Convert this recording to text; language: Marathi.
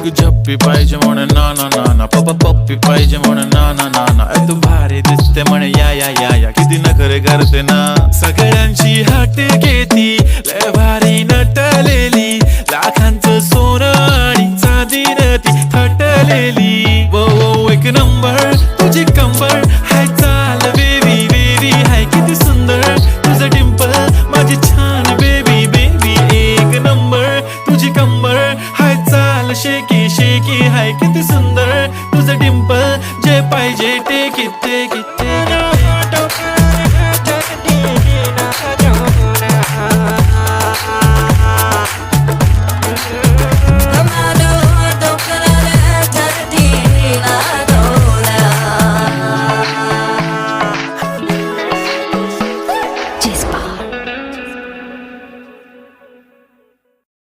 एक झप्पी पाहिजे म्हणे ना ना ना ना, पप्पी पाहिजे म्हणे ना ना ना ना. तू भारी दिसते म्हणे या या या या, किती नखरे करते ना. सगळ्यांची हात घेती लय भारी नटलेली, लाखांचं सोनं आणि चांदीनं ती थटलेली. वो वो एक नंबर तुझी कंबर हाय, चाल बेबी बेबी हाय किती सुंदर तुझं डिंपल माझी छान बेबी बेबी. एक नंबर तुझी कंबर हाय, चाल शेकी शेकी हाय.